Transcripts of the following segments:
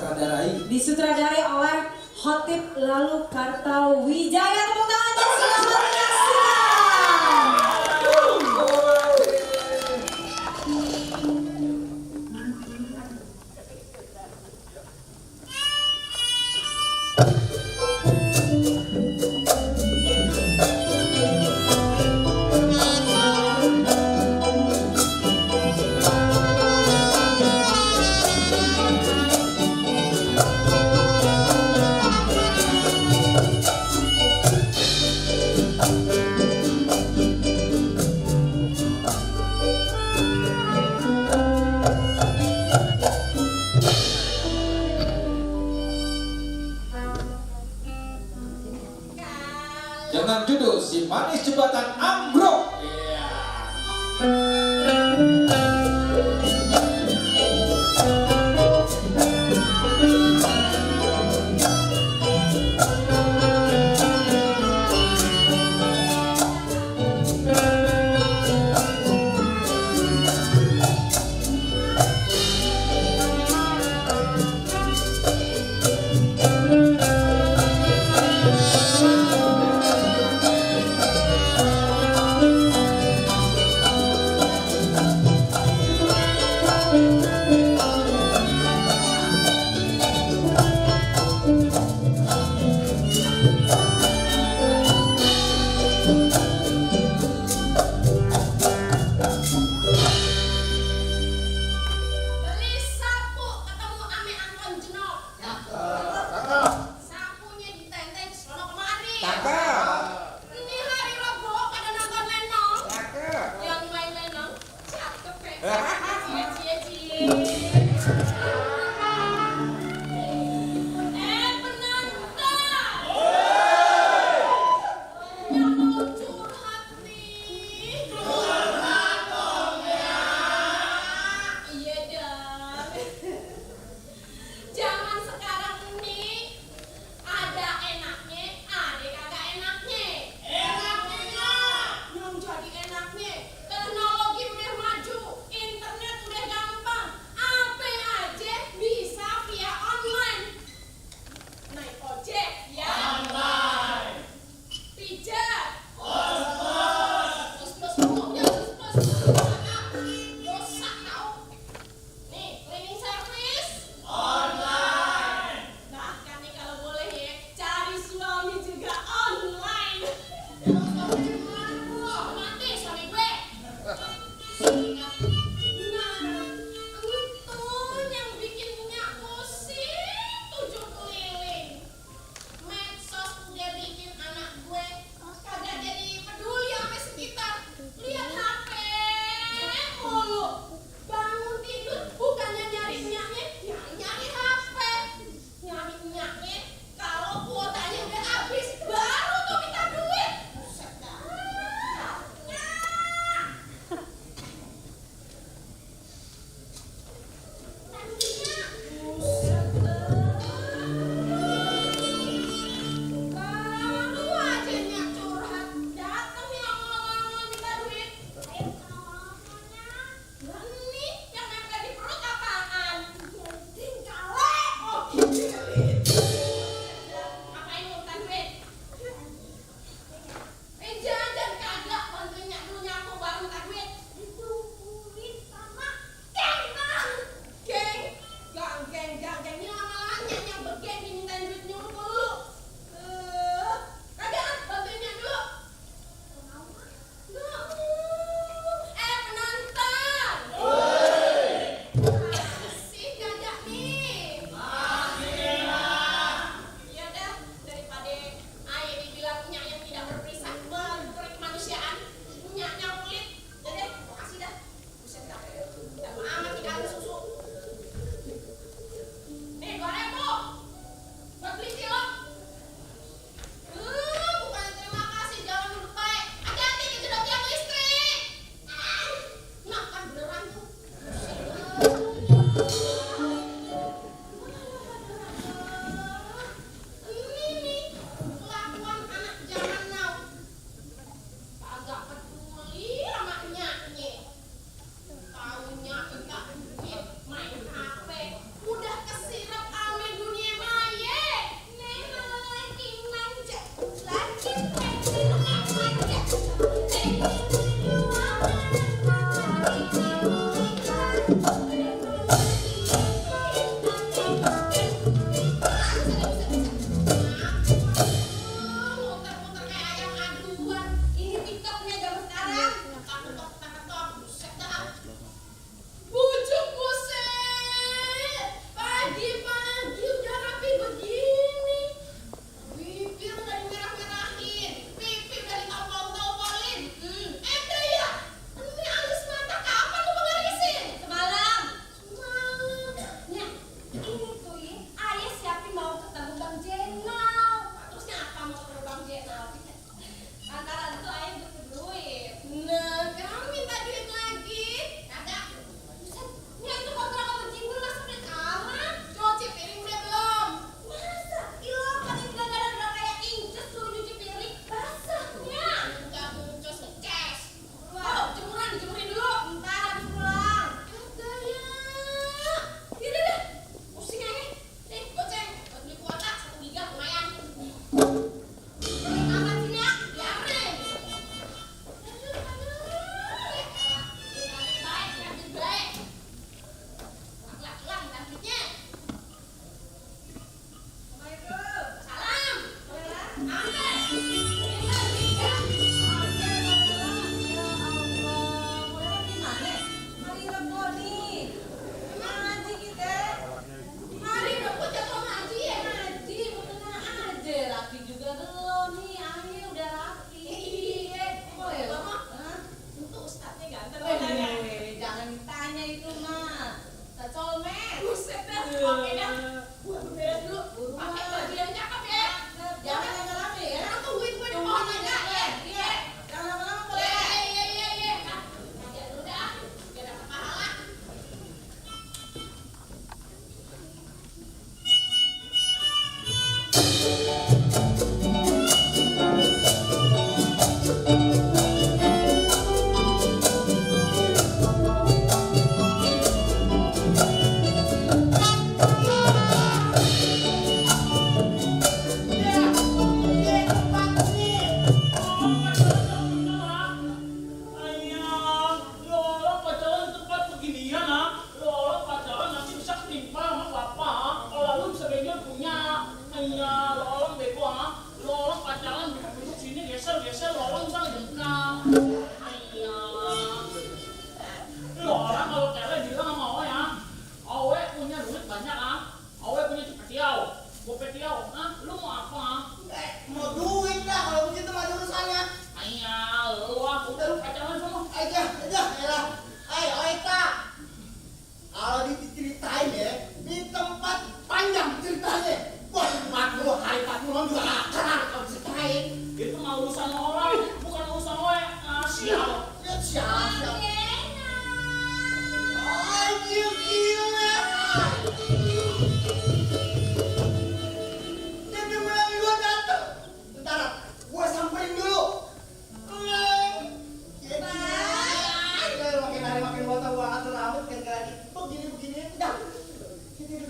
sutradarai. Disutradarai oleh Khotib Lalu Kartawijaya. Tepuk tangan untuk selamat menyaksikan. Dengan judul Si Manis Jembatan Ambruk.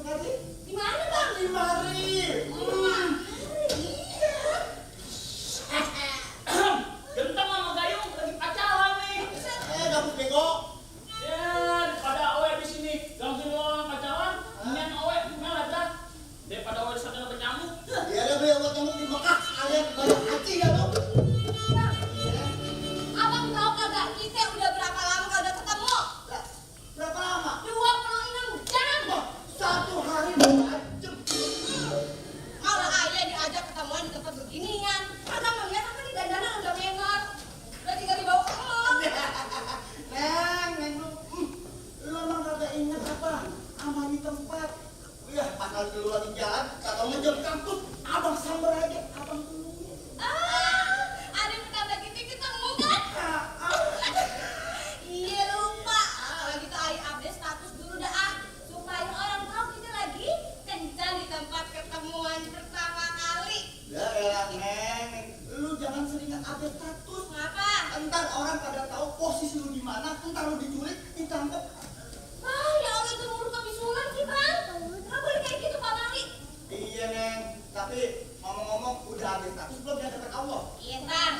Sukadi? Di mana bang? Di mari. Genteng sama Gayung lagi pacaran nih. Gabus bego. Ya, daripada awe di sini gangguin orang pacaran, mendingan awe melet dah. Daripada awe di sana nyamuk. Ya ada beli obat nyamuk di Mekah sekalian banyak haji ya tuh. Bang, abang tahu kagak kita udah berapa lama kagak ketemu? Berapa lama? 26 jam. Wah, 1 hari 2 jam. Malah ayah diajak ketemuan di tempat beginian. Karena melihat apa di dandanan udah menor. Udah tinggal dibawa ke mall. Neng, lu emang kagak ingat apa? Sama di tempat. Ya, pasal lu lagi jalan, kata ngejam kampus, abang sambar aja, abang tunggu. Ada pertanda kita ketemu kan? Iya lupa. Kalau gitu ayah update status dulu dah supaya orang tahu kita lagi kencan di tempat ketemuan pertama kali. Ya elah Neng, lu jangan seringan update status. Ngapa? Entar orang pada tahu posisi lu di mana, entar lu diculik, ditangkap. Ah, ya Allah itu mulut kebisulan sih bang. Nggak boleh kayak gitu Pak Mali. Iya Neng, tapi ngomong-ngomong udah update status belum ya dekat Allah? Iya ntar.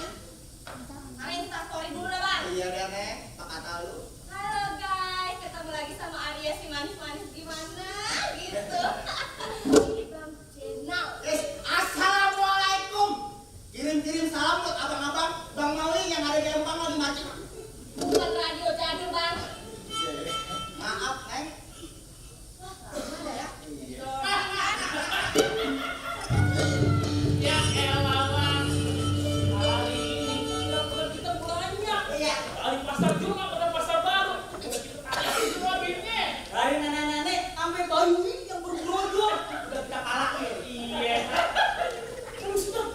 Karena Insta story dulu dah bang. Iya deh Neng, apa kata lu? Halo guys, ketemu lagi sama Arya si manis-manis gimana gitu. Ini Bang Jenal. Assalamualaikum. Kirim-kirim salam buat abang-abang Bang Mawi yang ada di Empang lagi macet. Bukan radio jadul bang. Maaf Neng. Wah, ada ya? Iya. Ya elah bang. Hari ini kita belanja. Iya. Dari pasar Juma pada pasar baru. Udah kita tanya semua duitnya. Dari nenek-nenek sampai bayi yang bergelojok udah kita kalahin. Iya. Terus tuh.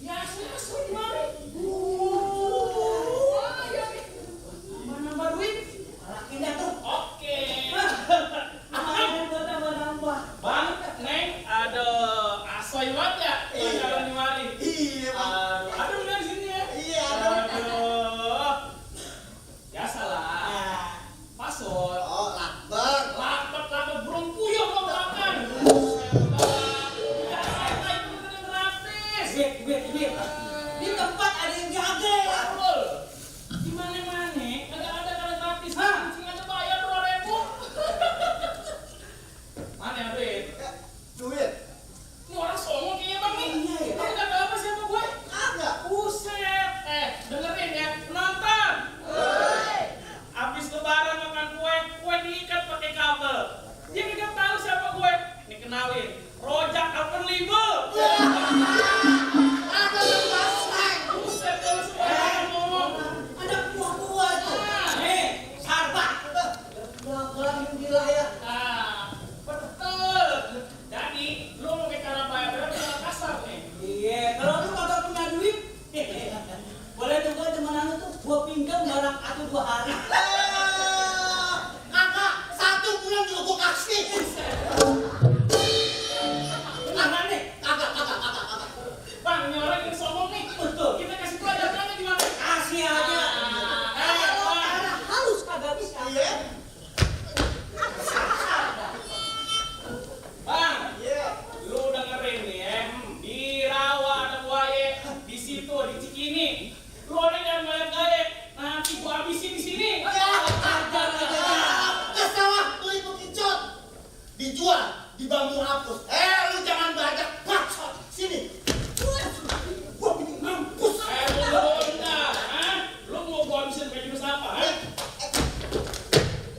Biasa gimana? Nambah duit? Kalahin dah tuh. Oke. Amalan buat nambah-nambah. Bang, Neng, ada asoy banget ya? Iya. Jalan di mari. Iya Bang. Ada udah di sini ya? Iya ada. Aduh. Biasalah. Pasol. Oh lakbar. Lapet burung puyuh lo makan. Gratis. Duit. Di tempat ada yang jaga. Betul. Di mana-mana kagak ada karena gratis. Kucing aja bayar 2.000. Mana ya duit? Duit. Ini orang songong kayaknya bang nih. Iya, ya. Kamu kagak apa siapa gue? Kagak. Buset. Dengerin ya. Penonton. Abis lebaran makan kue diikat pakai kabel. Dia kagak tahu siapa gue. Ini kenalin. Rojak Open Label. Ada yang pasang. Buset kalau semua orang ngomong. Ada buah-buah tuh. Nih, sarbat. Gelang gila ya. Nah, betul. Jadi, lu mau ke cara bayar dengan kasar nih. Iya, kalau lu kagak punya duit, boleh juga temenan lu tuh gua pinjam barang 1-2 hari. Kakak, 1 bulan juga gua kasih. Tangan nih. Kakak. Bang, ini orang yang sombong nih. Betul. Kita kasih pelajarannya gimana? Kasih aja. Bang. Karena halus kagak bisa. Iya. Bang, Iya. lu dengerin nih ya. Di rawa ada buaya, di situ di Cikini. Lu orang jangan gaya-gaya. Nanti gua habisin di sini. Ke sawah beli bekicot. Dijual di bambu hapus. Lu jangan banyak bacot. Sini. Gua bikin mampus. Lu bentar, hah? Lu mau gua habisin pakai jurus apa, hah?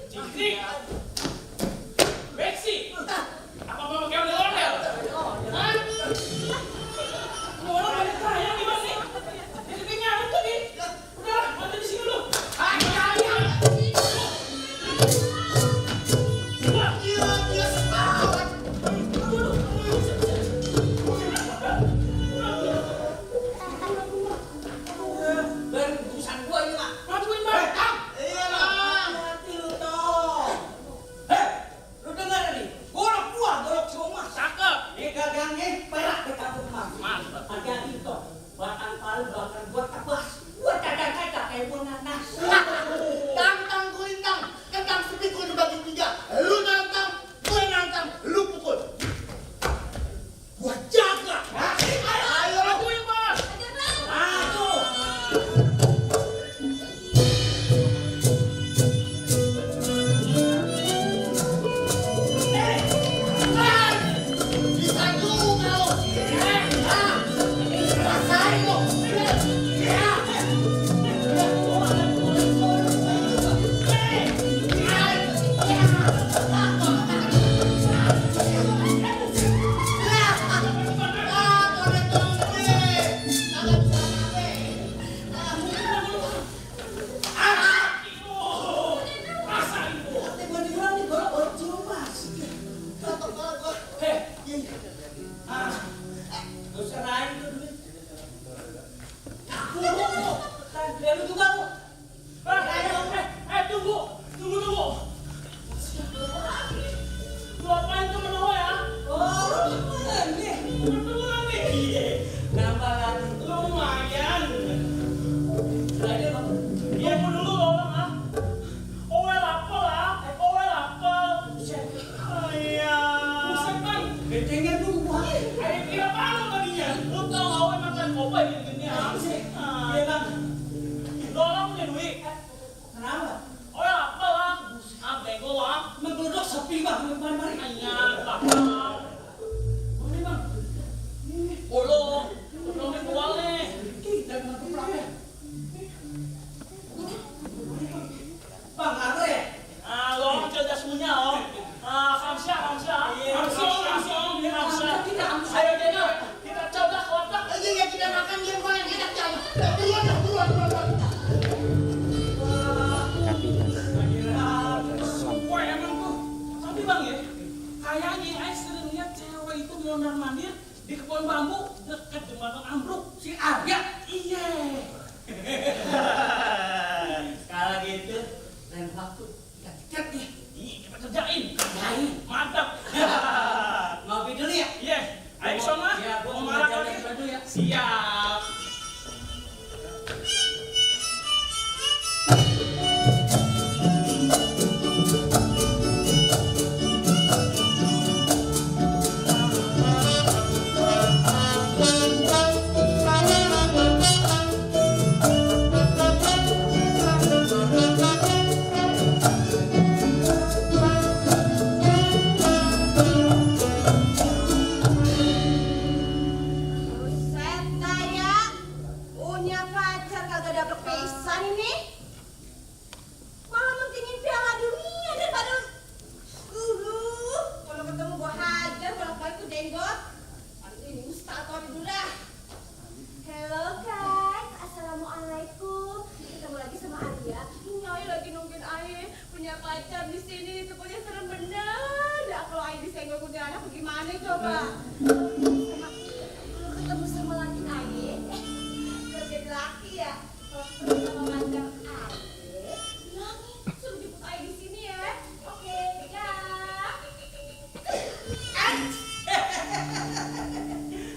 Cikini. Bexi. Apa pakai ondel-ondel? Hah? Lu orang banyak kaya gimana sih? Jadi kenyang tuh nih. Udah, mati di sini lu. Dia semangat. Gak usah naik tuh duit. Lu juga lu. Tunggu. Lu apain tuh menurut ya? Oh, ini. Berdua nih. Nambah lagi. Lumayan. Ada apa? Iya, mau dulu orang ah. Owel apel. Iya. Buset bang. Bentengnya dulu buah. Ayo kira apa tadinya? Lu tau Owel makan kopai gini-gini ah. Iya bang. Dorong punya duit. Kenapa? Owel apel lah. Bego lah. Menggelodok sepi bang. Mari. Iya, bakal. Ini bang. Ulung dijual nih. Kita kena keplaknya. Bang, ada ya? Lo cerdas semuanya om. Kamsia. Ayo Deno, kita coba ke warteg. Iya, kita makan yang paling enak jam. Buruan. Wah emang tuh. Tapi bang ya, kayaknya Ais sering lihat cewek itu mondar-mandir di kebun bambu dekat jembatan ambruk. Si Arya. Iya. Kalau gitu, lain waktu kita tiket nih. Iya, kita kerjain. Kerjain. Mantap. Ngopi dulu ya? Iya. Ayo sana. Iya, gua mau marah jalan lagi. dulu ya. Siap. Buset dah ya. Punya pacar kagak dapet pesan ini. Malah mentingin Piala Dunia daripada kalau ketemu gua hajar bolak-balik tuh jenggot. Aduh ini Ustaz dulu dah. Halo guys, assalamualaikum. Ketemu lagi sama Arya. Ini Ayah lagi nungguin Ayah punya pacar di sini. Itu punya serem bener. Dah kalau Ayah disenggol kuntilanak bagaimana coba? Ketemu sama laki Ayah, kalau jadi laki ya, kalau ketemu sama mantan Ayah, bilangin suruh jemput Ayah di sini ya. Oke, ya.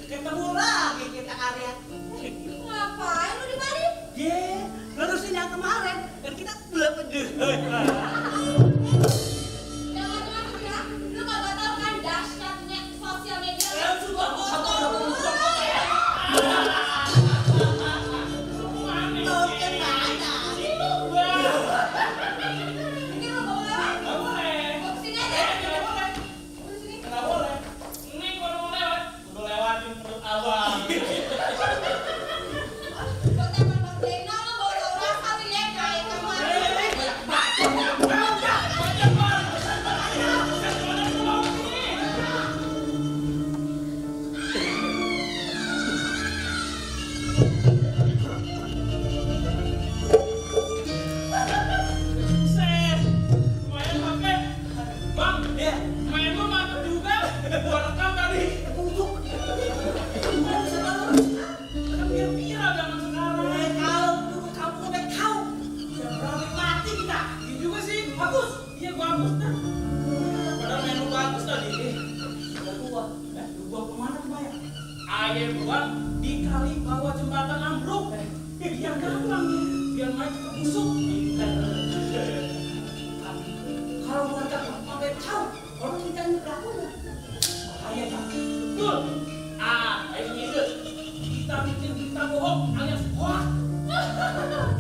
Ketemu lagi kita Arya. Ngapain lu di mari? Ye, nerusin yang kemarin. Dan kita belum berdua. Jangan ya, lu kagak tahu kan dahsyatnya sosial media. Sudah, Mungkin lu bawa lewat. Nggak boleh. Bawa kesini aja. Nggak boleh. Bawa sini. Nggak boleh. Ini gua udah mau lewat. Udah lewatin perut abang. Buat teman Bang Deno, lu bawa orang kali ya, kayak kemarin. Set. Lumayan pakai. Bang, ya, main lu mantep juga. Gua rekam tadi. untuk. Kan viral zaman sekarang. Kalau dulu kamu sampai tahu, udah berapa mati kita. Iya juga sih. Bagus. Iya bagus dah. Padahal main lu bagus tadi. Udah tua. Lu buang kemana tuh bayar? Ayah buat di kali bawah jembatan ambruk. Biar gampang nih. Biar main cepet busuk. Kalau warga sampai tahu, orang kita ini pelakunya. Bahaya kan? Betul. Ayo ide. Kita bikin berita bohong alias hoax.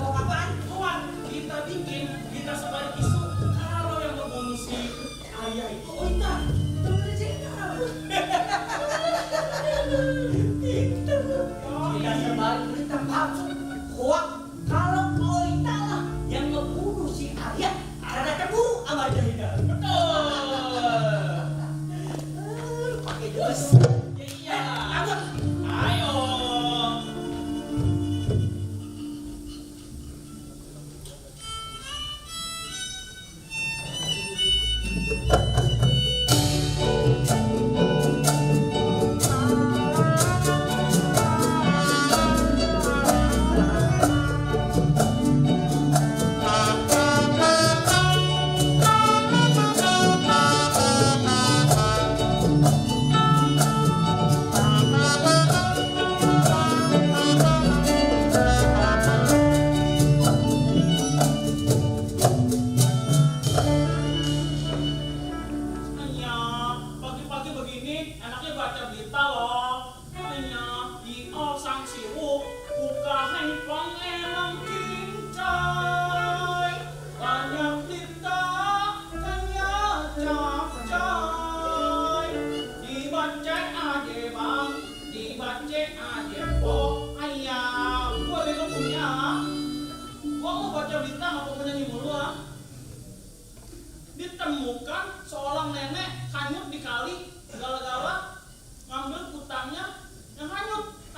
Kau apaan? Hoax. Kita bikin, kita sebarin isu kalau yang membunuh si ayah itu Oita. Kita sebarin berita palsu. Hoax. Kalau Oita lah yang membunuh si Arya karena cemburu sama Jahida. Betul. Pakai jelas. Iya. Ayo. Ayo.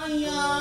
sayang.